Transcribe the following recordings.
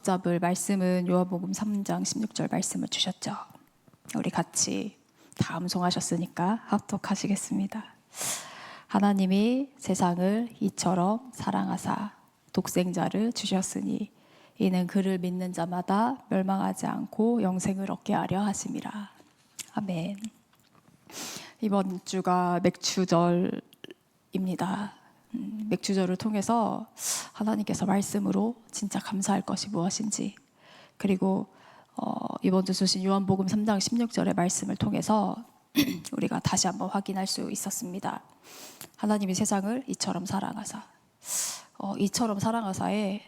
잡을 말씀은 요한복음 3장 16절 말씀을 주셨죠. 우리 같이 다 암송하셨으니까 합독하시겠습니다. 하나님이 세상을 이처럼 사랑하사 독생자를 주셨으니 이는 그를 믿는 자마다 멸망하지 않고 영생을 얻게 하려 하심이라. 아멘. 이번 주가 맥주절입니다. 맥주절을 통해서 하나님께서 말씀으로 진짜 감사할 것이 무엇인지, 그리고 이번 주 주신 요한복음 3장 16절의 말씀을 통해서 우리가 다시 한번 확인할 수 있었습니다. 하나님이 세상을 이처럼 사랑하사, 이처럼 사랑하사에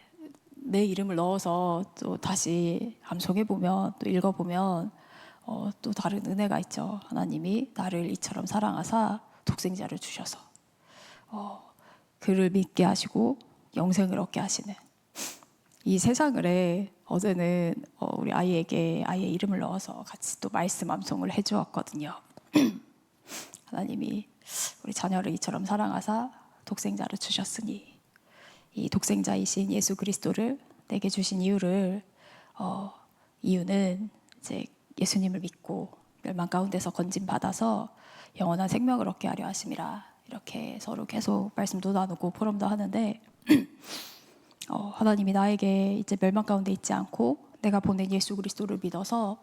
내 이름을 넣어서 또 다시 암송해보면, 또 읽어보면 또 다른 은혜가 있죠. 하나님이 나를 이처럼 사랑하사 독생자를 주셔서 그를 믿게 하시고 영생을 얻게 하시는 이 세상을 어제는 우리 아이에게 아이의 이름을 넣어서 같이 또 말씀 암송을 해주었거든요. 하나님이 우리 자녀를 이처럼 사랑하사 독생자를 주셨으니, 이 독생자이신 예수 그리스도를 내게 주신 이유는 이제 예수님을 믿고 멸망 가운데서 건짐 받아서 영원한 생명을 얻게 하려 하심이라. 이렇게 서로 계속 말씀도 나누고 포럼도 하는데 하나님이 나에게 이제 멸망 가운데 있지 않고 내가 보낸 예수 그리스도를 믿어서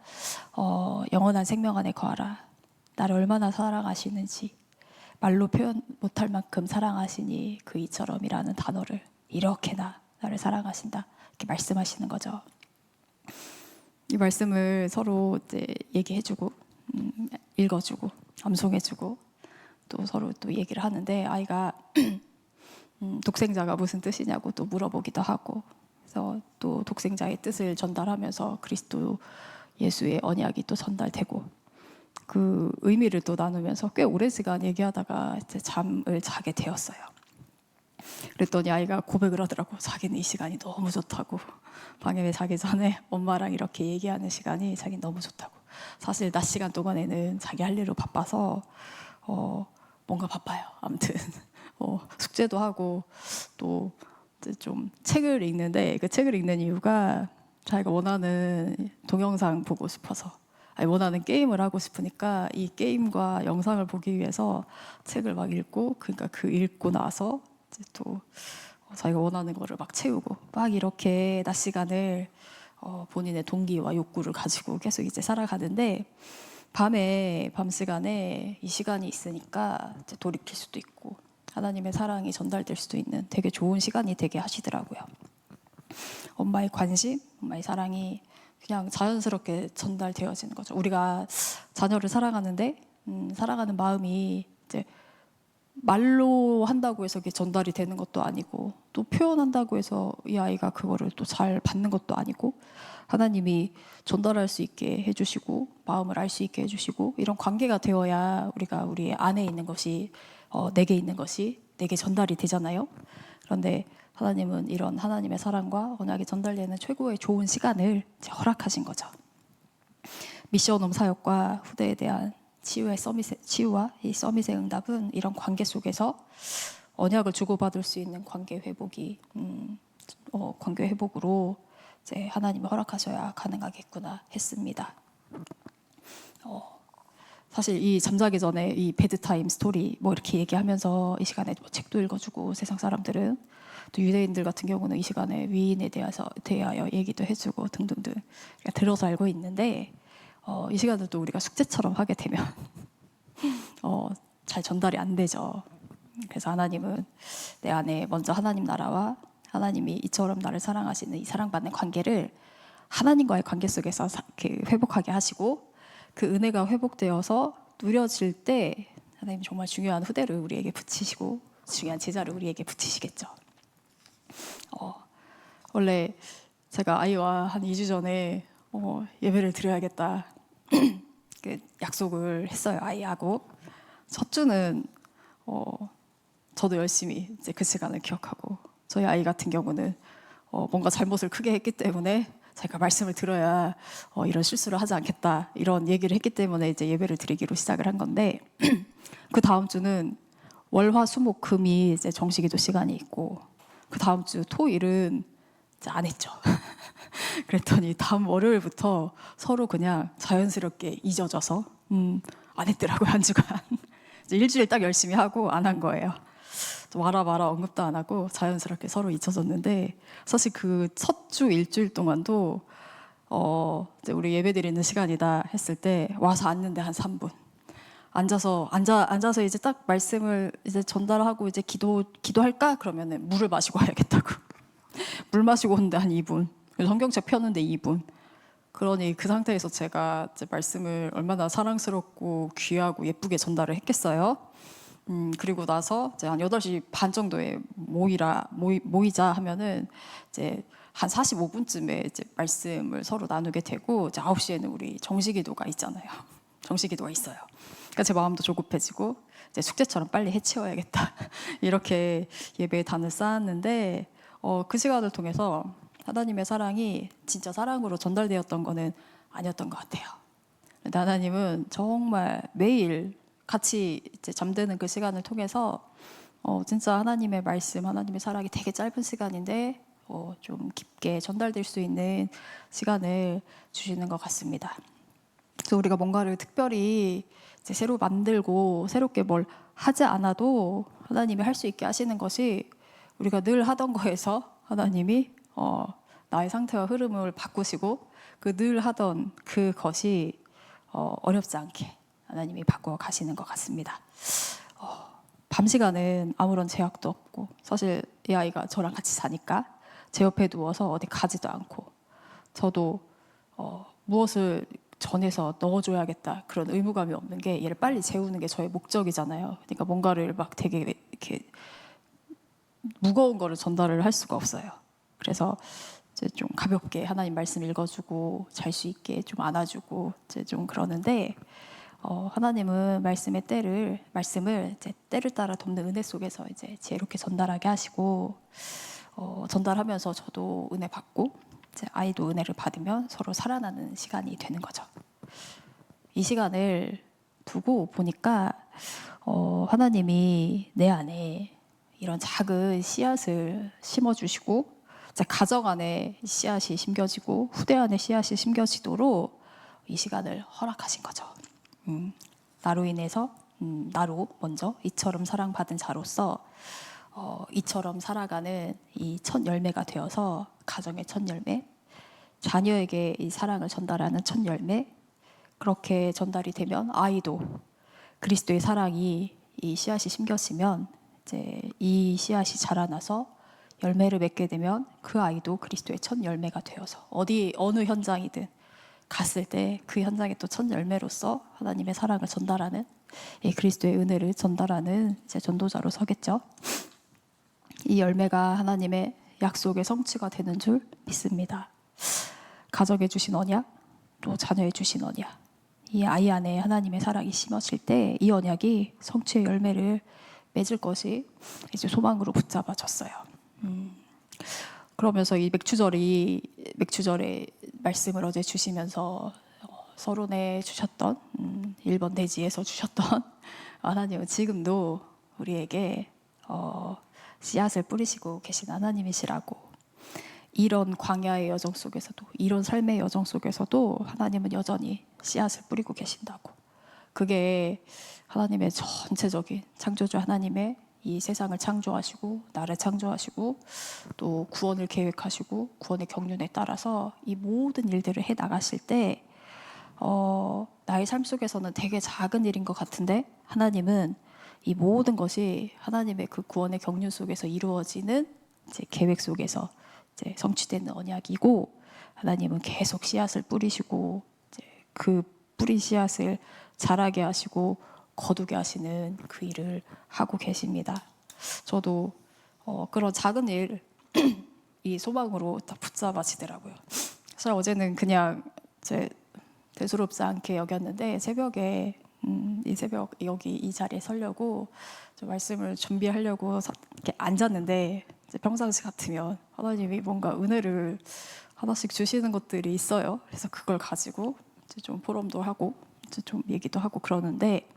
영원한 생명 안에 거하라. 나를 얼마나 사랑하시는지 말로 표현 못할 만큼 사랑하시니 그 이처럼이라는 단어를 이렇게나 나를 사랑하신다, 이렇게 말씀하시는 거죠. 이 말씀을 서로 이제 얘기해주고 읽어주고 암송해주고 또 서로 또 얘기를 하는데, 아이가 독생자가 무슨 뜻이냐고 또 물어보기도 하고, 그래서 또 독생자의 뜻을 전달하면서 그리스도 예수의 언약이 또 전달되고, 그 의미를 또 나누면서 꽤 오랜 시간 얘기하다가 이제 잠을 자게 되었어요. 그랬더니 아이가 고백을 하더라고. 자기는 이 시간이 너무 좋다고, 방에 자기 전에 엄마랑 이렇게 얘기하는 시간이 자기는 너무 좋다고. 사실 낮 시간 동안에는 자기 할 일로 바빠서 뭔가 바빠요. 아무튼 숙제도 하고 또 좀 책을 읽는데, 그 책을 읽는 이유가 자기가 원하는 동영상 보고 싶어서, 원하는 게임을 하고 싶으니까 이 게임과 영상을 보기 위해서 책을 막 읽고, 그러니까 그 읽고 나서 이제 또 자기가 원하는 거를 막 채우고, 막 이렇게 낮 시간을 본인의 동기와 욕구를 가지고 계속 이제 살아가는데, 밤 시간에 이 시간이 있으니까 이제 돌이킬 수도 있고 하나님의 사랑이 전달될 수도 있는 되게 좋은 시간이 되게 하시더라고요. 엄마의 관심, 엄마의 사랑이 그냥 자연스럽게 전달되어지는 거죠. 우리가 자녀를 사랑하는데 사랑하는 마음이 이제 말로 한다고 해서 그게 전달이 되는 것도 아니고, 또 표현한다고 해서 이 아이가 그거를 또 잘 받는 것도 아니고, 하나님이 전달할 수 있게 해주시고 마음을 알 수 있게 해주시고, 이런 관계가 되어야 우리가 우리 안에 있는 것이 내게 있는 것이 내게 전달이 되잖아요. 그런데 하나님은 이런 하나님의 사랑과 언약이 전달되는 최고의 좋은 시간을 이제 허락하신 거죠. 미션홈 사역과 후대에 대한 치유와 이 서밋의 응답은 이런 관계 속에서 언약을 주고받을 수 있는 관계 회복으로 이제 하나님이 허락하셔야 가능하겠구나 했습니다. 사실 이 잠자기 전에 이 베드타임 스토리 뭐 이렇게 얘기하면서 이 시간에 뭐 책도 읽어주고, 세상 사람들은 또 유대인들 같은 경우는 이 시간에 위인에 대하여 얘기도 해주고 등등등 들어서 알고 있는데, 이 시간을 또 우리가 숙제처럼 하게 되면 잘 전달이 안 되죠. 그래서 하나님은 내 안에 먼저 하나님 나라와 하나님이 이처럼 나를 사랑하시는 이 사랑받는 관계를 하나님과의 관계 속에서 회복하게 하시고, 그 은혜가 회복되어서 누려질 때 하나님 정말 중요한 후대를 우리에게 붙이시고 중요한 제자를 우리에게 붙이시겠죠. 원래 제가 아이와 한 2주 전에 예배를 드려야겠다 그 약속을 했어요, 아이하고. 첫 주는 저도 열심히 이제 그 시간을 기억하고, 저희 아이 같은 경우는 뭔가 잘못을 크게 했기 때문에 자기가 말씀을 들어야 이런 실수를 하지 않겠다, 이런 얘기를 했기 때문에 이제 예배를 드리기로 시작을 한 건데, 그 다음 주는 월, 화, 수, 목, 금이 이제 정식기도 시간이 있고, 그 다음 주 토일은 이제 안 했죠. 그랬더니 다음 월요일부터 서로 그냥 자연스럽게 잊어져서 안 했더라고요. 한 주간. 이제 일주일 딱 열심히 하고 안 한 거예요. 와라 마라 언급도 안 하고 자연스럽게 서로 잊혀졌는데, 사실 그 첫 주 일주일 동안도 이제 우리 예배 드리는 시간이다 했을 때 와서 앉는데 한 3분 앉아서 이제 딱 말씀을 이제 전달하고 이제 기도할까 그러면은 물을 마시고 와야겠다고. 물 마시고 오는데 한 2분, 성경책 펴는데 2분. 그러니 그 상태에서 제가 이제 말씀을 얼마나 사랑스럽고 귀하고 예쁘게 전달을 했겠어요. 그리고 나서 이제 한 8시 반 정도에 모이자 하면은 이제 한 45분쯤에 이제 말씀을 서로 나누게 되고, 이제 9시에는 우리 정시기도가 있잖아요. 정시기도가 있어요. 그러니까 제 마음도 조급해지고 이제 숙제처럼 빨리 해치워야겠다. 이렇게 예배의 단을 쌓았는데, 그 시간을 통해서 하나님의 사랑이 진짜 사랑으로 전달되었던 거는 아니었던 것 같아요. 근데 하나님은 정말 매일 같이 이제 잠드는 그 시간을 통해서 진짜 하나님의 말씀, 하나님의 사랑이 되게 짧은 시간인데 좀 깊게 전달될 수 있는 시간을 주시는 것 같습니다. 그래서 우리가 뭔가를 특별히 이제 새로 만들고 새롭게 뭘 하지 않아도 하나님이 할 수 있게 하시는 것이, 우리가 늘 하던 거에서 하나님이 나의 상태와 흐름을 바꾸시고 그 늘 하던 그것이 어렵지 않게 하나님이 바꿔 가시는 것 같습니다. 밤 시간은 아무런 제약도 없고, 사실 이 아이가 저랑 같이 자니까 제 옆에 누워서 어디 가지도 않고, 저도 무엇을 전해서 넣어줘야겠다 그런 의무감이 없는 게, 얘를 빨리 재우는 게 저의 목적이잖아요. 그러니까 뭔가를 막 되게 이렇게 무거운 거를 전달을 할 수가 없어요. 그래서 이제 좀 가볍게 하나님 말씀 읽어주고 잘 수 있게 좀 안아주고 이제 좀 그러는데, 하나님은 말씀을 이제 때를 따라 돕는 은혜 속에서 이제 지혜롭게 전달하게 하시고, 전달하면서 저도 은혜 받고 이제 아이도 은혜를 받으면 서로 살아나는 시간이 되는 거죠. 이 시간을 두고 보니까 하나님이 내 안에 이런 작은 씨앗을 심어주시고, 이제 가정 안에 씨앗이 심겨지고 후대 안에 씨앗이 심겨지도록 이 시간을 허락하신 거죠. 나로 인해서 나로 먼저 이처럼 사랑받은 자로서 이처럼 살아가는 이 첫 열매가 되어서, 가정의 첫 열매, 자녀에게 이 사랑을 전달하는 첫 열매, 그렇게 전달이 되면 아이도 그리스도의 사랑이 이 씨앗이 심겨지면 이제 이 씨앗이 자라나서 열매를 맺게 되면 그 아이도 그리스도의 첫 열매가 되어서 어느 현장이든 갔을 때 그 현장의 또 첫 열매로서 하나님의 사랑을 전달하는, 그리스도의 은혜를 전달하는 이제 전도자로 서겠죠. 이 열매가 하나님의 약속의 성취가 되는 줄 믿습니다. 가정에 주신 언약, 또 자녀에 주신 언약, 이 아이 안에 하나님의 사랑이 심어질 때 이 언약이 성취의 열매를 맺을 것이 이제 소망으로 붙잡아졌어요. 그러면서 이 맥추절에 말씀을 어제 주시면서 서론에 주셨던 1번 대지에서 주셨던 하나님은 지금도 우리에게 씨앗을 뿌리시고 계신 하나님이시라고, 이런 광야의 여정 속에서도, 이런 삶의 여정 속에서도 하나님은 여전히 씨앗을 뿌리고 계신다고. 그게 하나님의 전체적인 창조주 하나님의 이 세상을 창조하시고 나를 창조하시고 또 구원을 계획하시고 구원의 경륜에 따라서 이 모든 일들을 해 나가실 때 나의 삶 속에서는 되게 작은 일인 것 같은데, 하나님은 이 모든 것이 하나님의 그 구원의 경륜 속에서 이루어지는 이제 계획 속에서 이제 성취되는 언약이고, 하나님은 계속 씨앗을 뿌리시고 이제 그 뿌린 씨앗을 자라게 하시고 거두게 하시는 그 일을 하고 계십니다. 저도 그런 작은 일 이 소망으로 다 붙잡아지더라고요. 사실 어제는 그냥 제 대수롭지 않게 여겼는데, 새벽에 이 새벽 여기 이 자리에 서려고 좀 말씀을 준비하려고 이렇게 앉았는데, 이제 평상시 같으면 하나님이 뭔가 은혜를 하나씩 주시는 것들이 있어요. 그래서 그걸 가지고 이제 좀 포럼도 하고 이제 좀 얘기도 하고 그러는데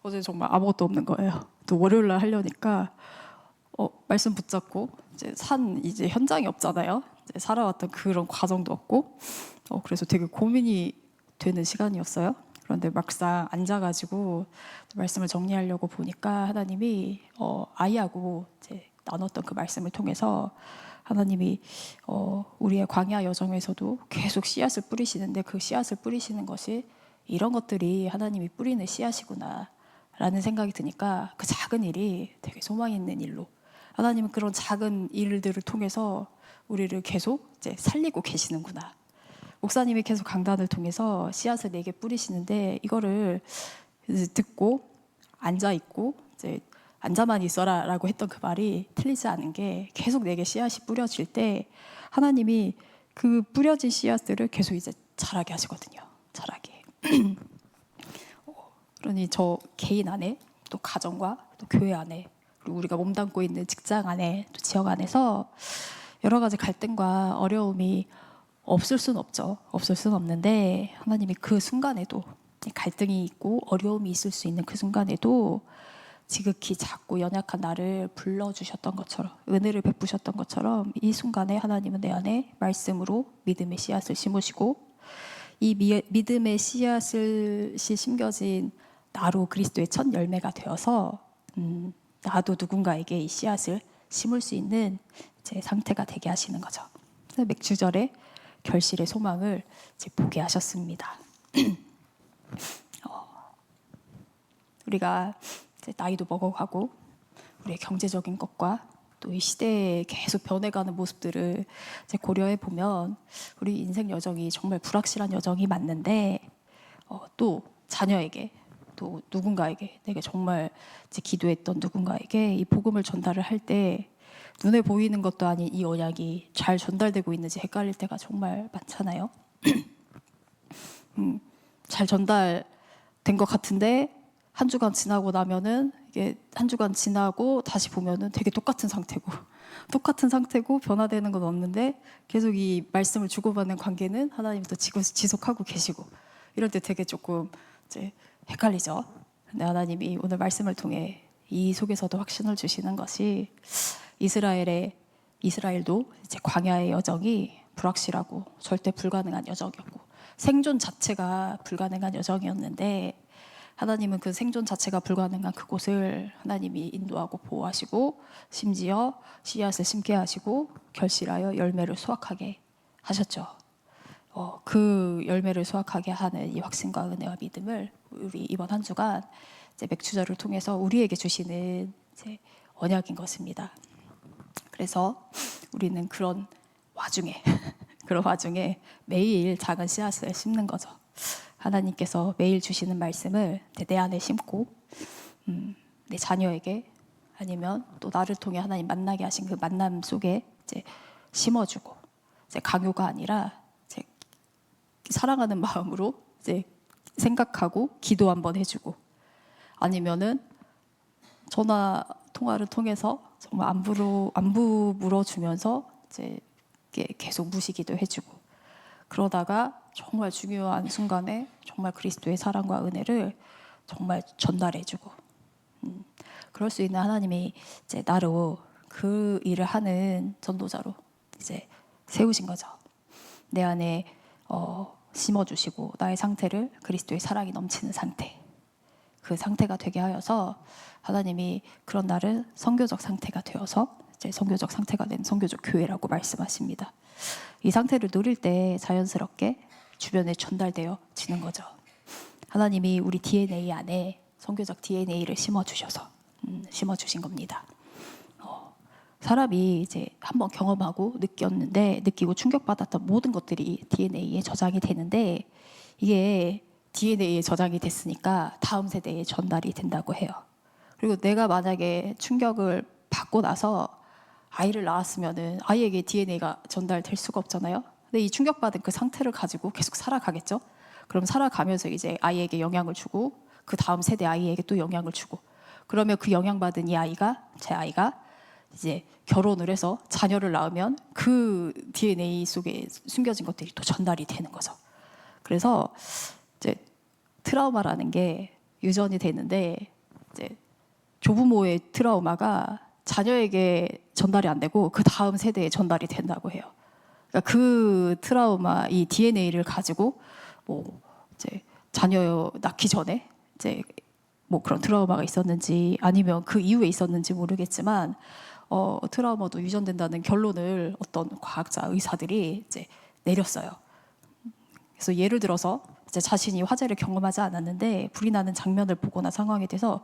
어제 정말 아무것도 없는 거예요. 또 월요일 날 하려니까 말씀 붙잡고 이제 현장이 없잖아요. 이제 살아왔던 그런 과정도 없고, 그래서 되게 고민이 되는 시간이었어요. 그런데 막상 앉아가지고 말씀을 정리하려고 보니까 하나님이 아이하고 이제 나눴던 그 말씀을 통해서 하나님이 우리의 광야 여정에서도 계속 씨앗을 뿌리시는데 그 씨앗을 뿌리시는 것이 이런 것들이 하나님이 뿌리는 씨앗이구나 라는 생각이 드니까 그 작은 일이 되게 소망 있는 일로 하나님은 그런 작은 일들을 통해서 우리를 계속 이제 살리고 계시는구나. 목사님이 계속 강단을 통해서 씨앗을 내게 뿌리시는데 이거를 이제 듣고 앉아 있고 이제 앉아만 있어라라고 했던 그 말이 틀리지 않은 게 계속 내게 씨앗이 뿌려질 때 하나님이 그 뿌려진 씨앗들을 계속 이제 자라게 하시거든요. 자라게. 그러니 저 개인 안에 또 가정과 또 교회 안에 그리고 우리가 몸담고 있는 직장 안에 또 지역 안에서 여러 가지 갈등과 어려움이 없을 수는 없죠. 없을 수는 없는데 하나님이 그 순간에도 갈등이 있고 어려움이 있을 수 있는 그 순간에도 지극히 작고 연약한 나를 불러주셨던 것처럼 은혜를 베푸셨던 것처럼 이 순간에 하나님은 내 안에 말씀으로 믿음의 씨앗을 심으시고 이 믿음의 씨앗이 심겨진 나로 그리스도의 첫 열매가 되어서 나도 누군가에게 이 씨앗을 심을 수 있는 제 상태가 되게 하시는 거죠. 맥주절에 결실의 소망을 이제 보게 하셨습니다. 우리가 이제 나이도 먹어가고 우리의 경제적인 것과 또 이 시대에 계속 변해가는 모습들을 이제 고려해 보면 우리 인생 여정이 정말 불확실한 여정이 맞는데 또 자녀에게 또 누군가에게 내가 정말 이제 기도했던 누군가에게 이 복음을 전달을 할 때 눈에 보이는 것도 아닌 이 언약이 잘 전달되고 있는지 헷갈릴 때가 정말 많잖아요. 잘 전달된 것 같은데 한 주간 지나고 나면은 이게 한 주간 지나고 다시 보면은 되게 똑같은 상태고 변화되는 건 없는데 계속 이 말씀을 주고받는 관계는 하나님도 지속하고 계시고 이럴 때 되게 조금 이제 헷갈리죠. 근데 하나님이 오늘 말씀을 통해 이 속에서도 확신을 주시는 것이 이스라엘도 이제 광야의 여정이 불확실하고 절대 불가능한 여정이었고 생존 자체가 불가능한 여정이었는데 하나님은 그 생존 자체가 불가능한 그곳을 하나님이 인도하고 보호하시고 심지어 씨앗을 심게 하시고 결실하여 열매를 수확하게 하셨죠. 그 열매를 수확하게 하는 이 확신과 은혜와 믿음을 우리 이번 한 주간 이제 맥주절을 통해서 우리에게 주시는 이제 언약인 것입니다. 그래서 우리는 그런 와중에 매일 작은 씨앗을 심는 거죠. 하나님께서 매일 주시는 말씀을 내 안에 심고 내 자녀에게 아니면 또 나를 통해 하나님 만나게 하신 그 만남 속에 이제 심어주고 이제 강요가 아니라 이제 사랑하는 마음으로 이제 생각하고 기도 한번 해주고 아니면은 전화 통화를 통해서 정말 안부 물어주면서 이제 계속 무시기도 해주고 그러다가 정말 중요한 순간에 정말 그리스도의 사랑과 은혜를 정말 전달해주고 그럴 수 있는 하나님이 이제 나로 그 일을 하는 전도자로 이제 세우신 거죠. 내 안에 심어주시고 나의 상태를 그리스도의 사랑이 넘치는 상태 그 상태가 되게 하여서 하나님이 그런 나를 선교적 상태가 되어서 이제 선교적 상태가 된 선교적 교회라고 말씀하십니다. 이 상태를 누릴 때 자연스럽게 주변에 전달되어지는 거죠. 하나님이 우리 DNA 안에 선교적 DNA를 심어주신 겁니다. 사람이 이제 한번 경험하고 느끼고 충격받았던 모든 것들이 DNA에 저장이 되는데 이게 DNA에 저장이 됐으니까 다음 세대에 전달이 된다고 해요. 그리고 내가 만약에 충격을 받고 나서 아이를 낳았으면은 아이에게 DNA가 전달될 수가 없잖아요. 근데 이 충격받은 그 상태를 가지고 계속 살아가겠죠. 그럼 살아가면서 이제 아이에게 영향을 주고 그 다음 세대 아이에게 또 영향을 주고 그러면 그 영향받은 제 아이가 이제 결혼을 해서 자녀를 낳으면 그 DNA 속에 숨겨진 것들이 또 전달이 되는 거죠. 그래서 이제 트라우마라는 게 유전이 되는데 이제 조부모의 트라우마가 자녀에게 전달이 안 되고 그 다음 세대에 전달이 된다고 해요. 그러니까 그 트라우마, 이 DNA를 가지고 뭐 이제 자녀 낳기 전에 이제 뭐 그런 트라우마가 있었는지 아니면 그 이후에 있었는지 모르겠지만 트라우마도 유전된다는 결론을 어떤 과학자 의사들이 이제 내렸어요. 그래서 예를 들어서 이제 자신이 화재를 경험하지 않았는데 불이 나는 장면을 보거나 상황에 대해서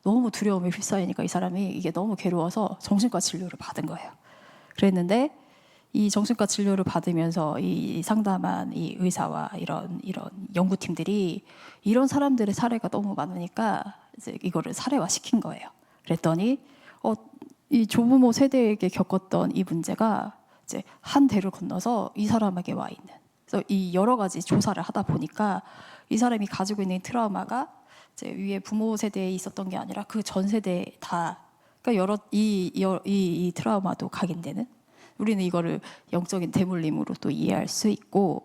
너무 두려움에 휩싸이니까 이 사람이 이게 너무 괴로워서 정신과 진료를 받은 거예요. 그랬는데 이 정신과 진료를 받으면서 이 상담한 이 의사와 이런 연구팀들이 이런 사람들의 사례가 너무 많으니까 이제 이거를 사례화 시킨 거예요. 그랬더니 이 조부모 세대에게 겪었던 이 문제가 이제 한 대를 건너서 이 사람에게 와 있는. 그래서 이 여러 가지 조사를 하다 보니까 이 사람이 가지고 있는 트라우마가 이제 위에 부모 세대에 있었던 게 아니라 그 전 세대에 다, 그러니까 여러 이 트라우마도 각인되는. 우리는 이거를 영적인 대물림으로 또 이해할 수 있고,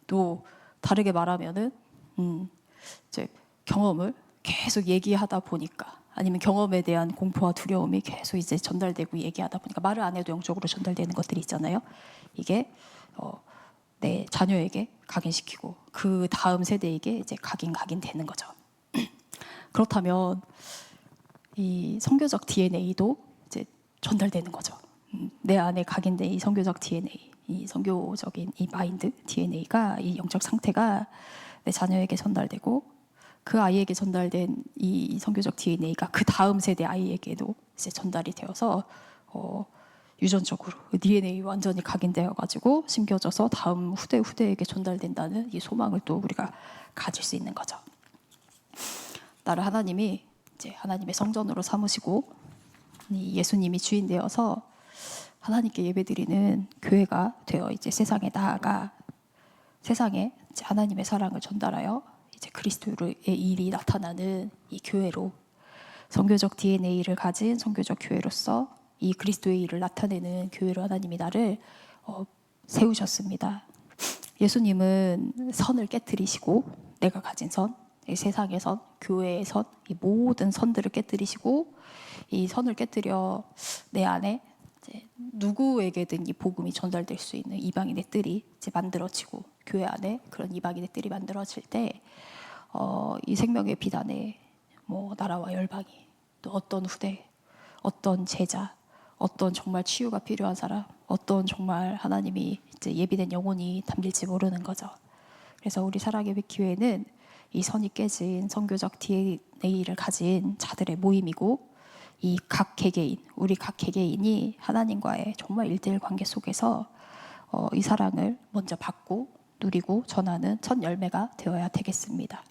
또 다르게 말하면은 이제 경험을 계속 얘기하다 보니까, 아니면 경험에 대한 공포와 두려움이 계속 이제 전달되고 얘기하다 보니까 말을 안 해도 영적으로 전달되는 것들이 있잖아요. 이게 내 자녀에게 각인시키고 그 다음 세대에게 이제 각인되는 거죠. 그렇다면 이 선교적 DNA도 이제 전달되는 거죠. 내 안에 각인된 이 선교적 DNA, 이 선교적인 이 마인드 DNA가, 이 영적 상태가 내 자녀에게 전달되고 그 아이에게 전달된 이 선교적 DNA가 그 다음 세대 아이에게도 이제 전달이 되어서 유전적으로 DNA 완전히 각인되어 가지고 심겨져서 다음 후대에게 전달된다는 이 소망을 또 우리가 가질 수 있는 거죠. 나를 하나님이 이제 하나님의 성전으로 삼으시고 이 예수님이 주인 되어서 하나님께 예배드리는 교회가 되어 이제 세상에 나아가 세상에 이제 하나님의 사랑을 전달하여 이제 그리스도의 일이 나타나는 이 교회로, 선교적 DNA를 가진 선교적 교회로서 이 그리스도의 일을 나타내는 교회로 하나님이 나를 세우셨습니다. 예수님은 선을 깨뜨리시고, 내가 가진 선, 이 세상의 선, 교회의 선, 이 모든 선들을 깨뜨리시고, 이 선을 깨뜨려 내 안에 이제 누구에게든 이 복음이 전달될 수 있는 이방인의 뜰이 이제 만들어지고, 교회 안에 그런 이방인의 뜰이 만들어질 때 이 생명의 빛 안에 뭐 나라와 열방이, 또 어떤 후대, 어떤 제자, 어떤 정말 치유가 필요한 사람, 어떤 정말 하나님이 이제 예비된 영혼이 담길지 모르는 거죠. 그래서 우리 사랑예배 교회는 이 선이 깨진 선교적 DNA를 가진 자들의 모임이고, 이 각 개개인, 우리 각 개개인이 하나님과의 정말 1:1 관계 속에서 이 사랑을 먼저 받고 누리고 전하는 첫 열매가 되어야 되겠습니다.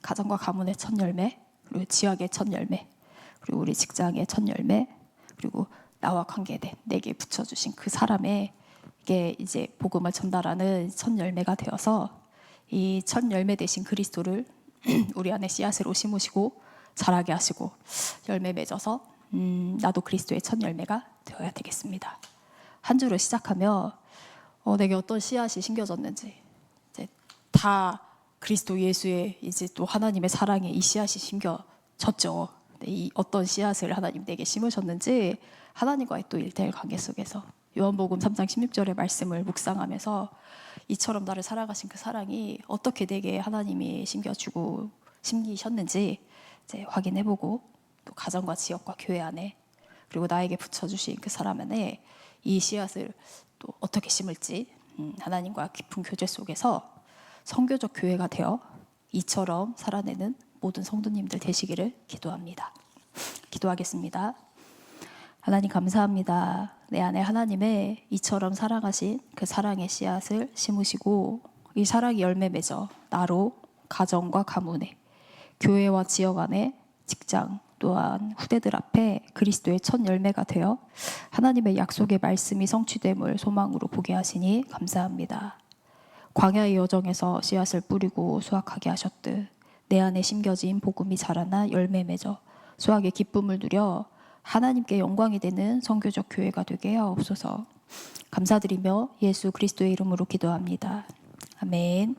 가정과 가문의 첫 열매, 그리고 지역의 첫 열매, 그리고 우리 직장의 첫 열매, 그리고 나와 관계된 내게 붙여주신 그 사람의 이게 이제 복음을 전달하는 첫 열매가 되어서 이 첫 열매 되신 그리스도를 우리 안에 씨앗으로 심으시고 자라게 하시고 열매 맺어서 나도 그리스도의 첫 열매가 되어야 되겠습니다. 한 주를 시작하며 내게 어떤 씨앗이 심겨졌는지, 이제 다 그리스도 예수의 이제 또 하나님의 사랑에 이 씨앗이 심겨졌죠. 이 어떤 씨앗을 하나님 내게 심으셨는지 하나님과의 또 1:1 관계 속에서 요한복음 3장 16절의 말씀을 묵상하면서 이처럼 나를 사랑하신 그 사랑이 어떻게 내게 하나님이 심기셨는지 이제 확인해보고, 또 가정과 지역과 교회 안에, 그리고 나에게 붙여주신 그 사람 안에 이 씨앗을 또 어떻게 심을지 하나님과 깊은 교제 속에서 선교적 교회가 되어 이처럼 살아내는 모든 성도님들 되시기를 기도합니다. 기도하겠습니다. 하나님 감사합니다. 내 안에 하나님의 이처럼 사랑하신 그 사랑의 씨앗을 심으시고 이 사랑이 열매 맺어 나로 가정과 가문에, 교회와 지역 안에, 직장 또한 후대들 앞에 그리스도의 첫 열매가 되어 하나님의 약속의 말씀이 성취됨을 소망으로 보게 하시니 감사합니다. 광야의 여정에서 씨앗을 뿌리고 수확하게 하셨듯 내 안에 심겨진 복음이 자라나 열매 맺어 수확의 기쁨을 누려 하나님께 영광이 되는 선교적 교회가 되게 하옵소서. 감사드리며 예수 그리스도의 이름으로 기도합니다. 아멘.